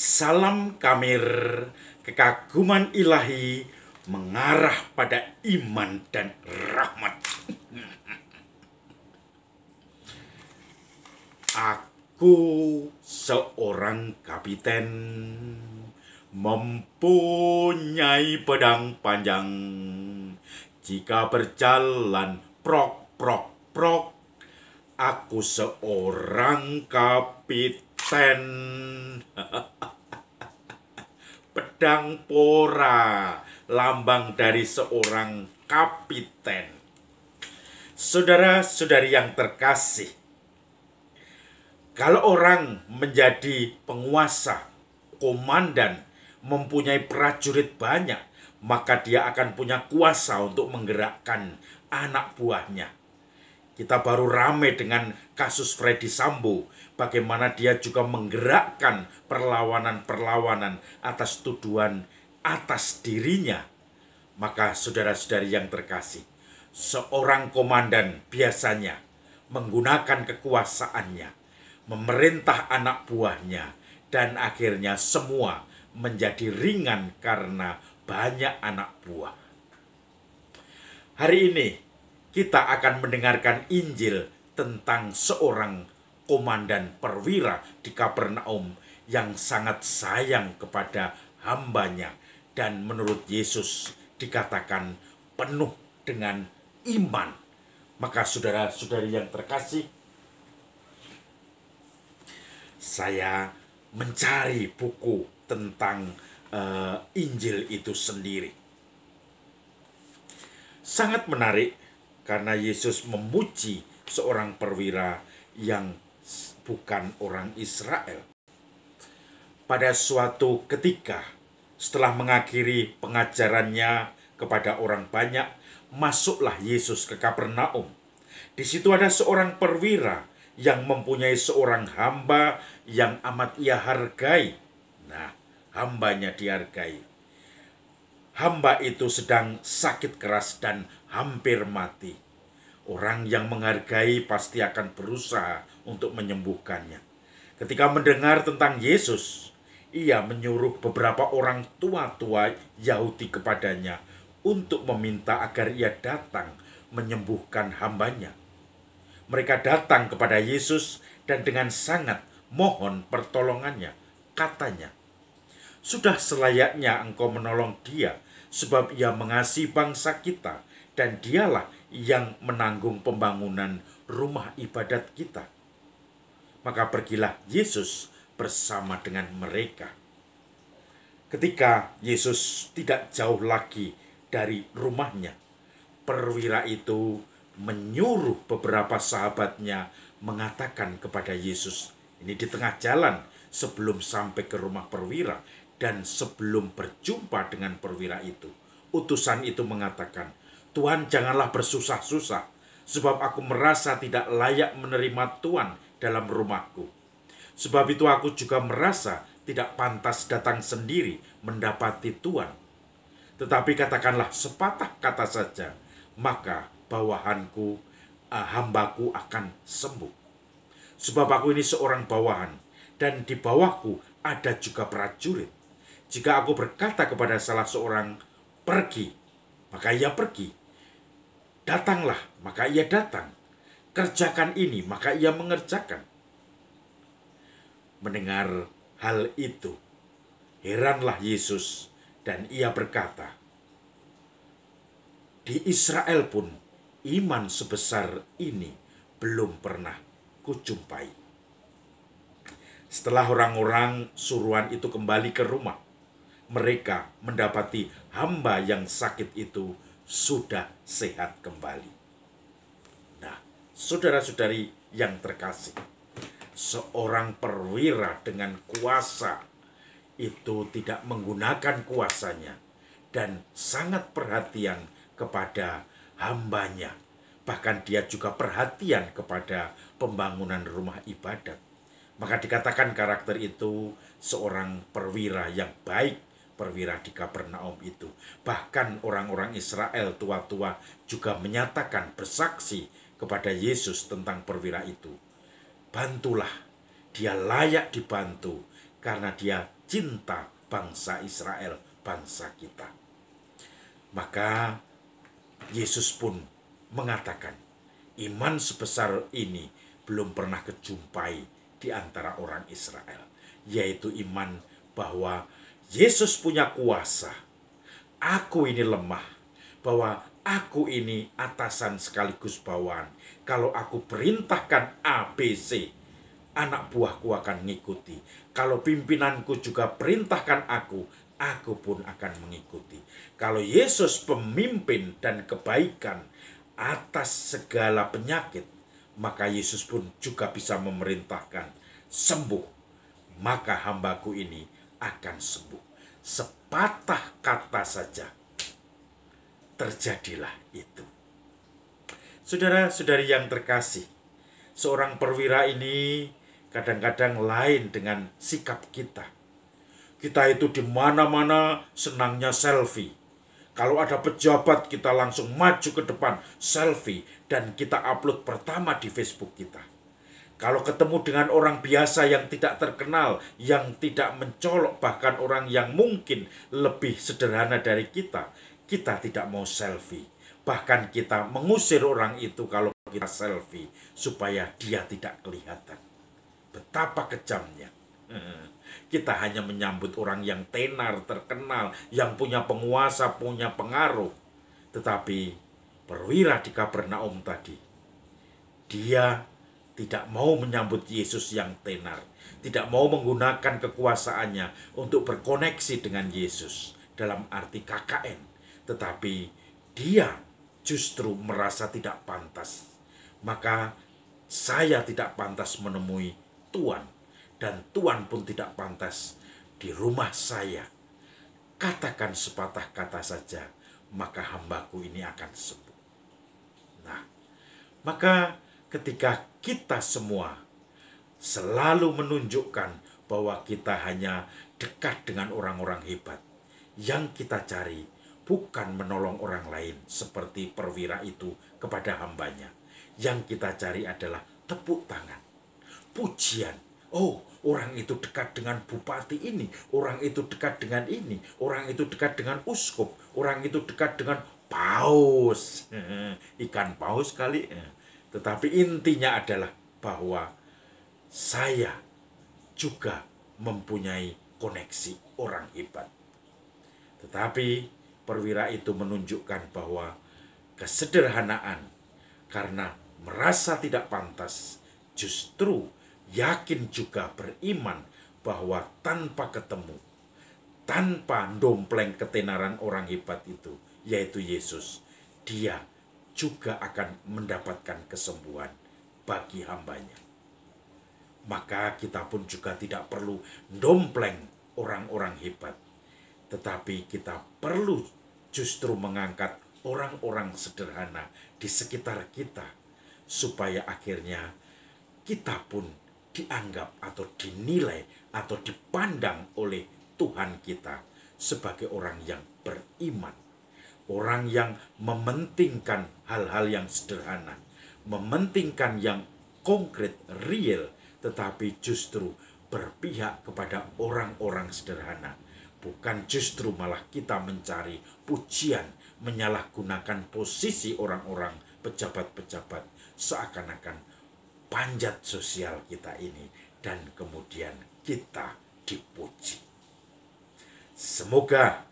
Salam Kamir, kekaguman ilahi mengarah pada iman dan rahmat. Aku seorang kapiten, mempunyai pedang panjang. Jika berjalan prok prok prok, aku seorang kapiten. Pedang pora, lambang dari seorang kapiten. Saudara-saudari yang terkasih, kalau orang menjadi penguasa, komandan, mempunyai prajurit banyak, maka dia akan punya kuasa untuk menggerakkan anak buahnya. Kita baru rame dengan kasus Freddy Sambo, bagaimana dia juga menggerakkan perlawanan-perlawanan atas tuduhan atas dirinya. Maka saudara-saudari yang terkasih, seorang komandan biasanya menggunakan kekuasaannya, memerintah anak buahnya, dan akhirnya semua menjadi ringan karena banyak anak buah. Hari ini kita akan mendengarkan Injil tentang seorang komandan perwira di Kapernaum yang sangat sayang kepada hambanya, dan menurut Yesus dikatakan penuh dengan iman. Maka saudara-saudari yang terkasih, saya mencari buku tentang Injil itu sendiri. Sangat menarik karena Yesus memuji seorang perwira yang bukan orang Israel. Pada suatu ketika, setelah mengakhiri pengajarannya kepada orang banyak, masuklah Yesus ke Kapernaum. Di situ ada seorang perwira yang mempunyai seorang hamba yang amat ia hargai. Nah, hambanya dihargai. Hamba itu sedang sakit keras dan hampir mati. Orang yang menghargai pasti akan berusaha untuk menyembuhkannya. Ketika mendengar tentang Yesus, ia menyuruh beberapa orang tua-tua Yahudi kepadanya untuk meminta agar ia datang menyembuhkan hambanya. Mereka datang kepada Yesus dan dengan sangat mohon pertolongannya. Katanya, "Sudah selayaknya engkau menolong dia, sebab ia mengasihi bangsa kita, dan dialah yang menanggung pembangunan rumah ibadat kita." Maka pergilah Yesus bersama dengan mereka. Ketika Yesus tidak jauh lagi dari rumahnya, perwira itu menyuruh beberapa sahabatnya mengatakan kepada Yesus, ini di tengah jalan sebelum sampai ke rumah perwira dan sebelum berjumpa dengan perwira itu. Utusan itu mengatakan, "Tuhan, janganlah bersusah-susah, sebab aku merasa tidak layak menerima Tuhan dalam rumahku. Sebab itu aku juga merasa tidak pantas datang sendiri mendapati Tuhan. Tetapi katakanlah sepatah kata saja, maka bawahanku, hambaku akan sembuh. Sebab aku ini seorang bawahan, dan di bawahku ada juga prajurit. Jika aku berkata kepada salah seorang, 'Pergi,' maka ia pergi. Datanglah, maka ia datang. Kerjakan ini, maka ia mengerjakan." Mendengar hal itu, heranlah Yesus dan ia berkata, "Di Israel pun iman sebesar ini belum pernah kujumpai." Setelah orang-orang suruhan itu kembali ke rumah, mereka mendapati hamba yang sakit itu sudah sehat kembali. Nah, saudara-saudari yang terkasih, seorang perwira dengan kuasa itu tidak menggunakan kuasanya dan sangat perhatian kepada hambanya. Bahkan dia juga perhatian kepada pembangunan rumah ibadat. Maka dikatakan karakter itu seorang perwira yang baik, perwira di Kapernaum itu. Bahkan orang-orang Israel tua-tua juga menyatakan bersaksi kepada Yesus tentang perwira itu. Bantulah, dia layak dibantu karena dia cinta bangsa Israel, bangsa kita. Maka Yesus pun mengatakan, iman sebesar ini belum pernah kejumpai di antara orang Israel, yaitu iman bahwa Yesus punya kuasa. Aku ini lemah, bahwa aku ini atasan sekaligus bawahan. Kalau aku perintahkan ABC, anak buahku akan mengikuti. Kalau pimpinanku juga perintahkan aku pun akan mengikuti. Kalau Yesus pemimpin dan kebaikan atas segala penyakit, maka Yesus pun juga bisa memerintahkan sembuh. Maka hambaku ini akan sembuh. Sepatah kata saja, terjadilah itu. Saudara-saudari yang terkasih, seorang perwira ini kadang-kadang lain dengan sikap kita. Kita itu di mana-mana senangnya selfie. Kalau ada pejabat, kita langsung maju ke depan, selfie, dan kita upload pertama di Facebook kita. Kalau ketemu dengan orang biasa yang tidak terkenal, yang tidak mencolok, bahkan orang yang mungkin lebih sederhana dari kita tidak mau selfie. Bahkan kita mengusir orang itu kalau kita selfie, supaya dia tidak kelihatan. Betapa kejamnya. Kita hanya menyambut orang yang tenar, terkenal, yang punya penguasa, punya pengaruh. Tetapi perwira di Kapernaum tadi, dia tidak mau menyambut Yesus yang tenar, tidak mau menggunakan kekuasaannya untuk berkoneksi dengan Yesus dalam arti KKN. Tetapi dia justru merasa tidak pantas. Maka saya tidak pantas menemui Tuhan, dan Tuhan pun tidak pantas di rumah saya. Katakan sepatah kata saja, maka hambaku ini akan sembuh. Nah, maka ketika kita semua selalu menunjukkan bahwa kita hanya dekat dengan orang-orang hebat, yang kita cari bukan menolong orang lain seperti perwira itu kepada hambanya. Yang kita cari adalah tepuk tangan, pujian. Oh, orang itu dekat dengan bupati ini, orang itu dekat dengan ini, orang itu dekat dengan uskup, orang itu dekat dengan paus. Ikan paus kali. Tetapi intinya adalah bahwa saya juga mempunyai koneksi orang hebat. Tetapi perwira itu menunjukkan bahwa kesederhanaan karena merasa tidak pantas, justru yakin juga beriman bahwa tanpa ketemu, tanpa dompleng ketenaran orang hebat itu, yaitu Yesus, dia juga akan mendapatkan kesembuhan bagi hambanya. Maka kita pun juga tidak perlu dompleng orang-orang hebat, tetapi kita perlu justru mengangkat orang-orang sederhana di sekitar kita, supaya akhirnya kita pun dianggap atau dinilai atau dipandang oleh Tuhan kita sebagai orang yang beriman. Orang yang mementingkan hal-hal yang sederhana, mementingkan yang konkret, real, tetapi justru berpihak kepada orang-orang sederhana. Bukan justru malah kita mencari pujian, menyalahgunakan posisi orang-orang pejabat-pejabat, seakan-akan panjat sosial kita ini, dan kemudian kita dipuji. Semoga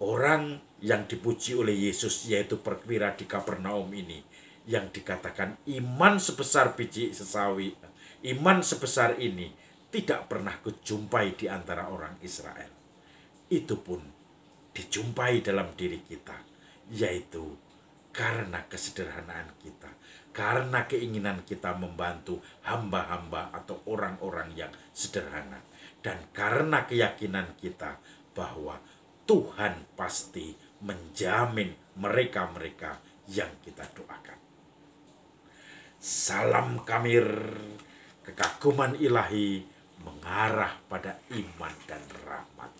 orang yang dipuji oleh Yesus, yaitu perwira di Kapernaum ini, yang dikatakan iman sebesar biji sesawi, iman sebesar ini tidak pernah kujumpai di antara orang Israel. Itu pun dijumpai dalam diri kita, yaitu karena kesederhanaan kita, karena keinginan kita membantu hamba-hamba atau orang-orang yang sederhana, dan karena keyakinan kita bahwa Tuhan pasti menjamin mereka-mereka yang kita doakan. Salam Kamir, kekaguman ilahi mengarah pada iman dan rahmat.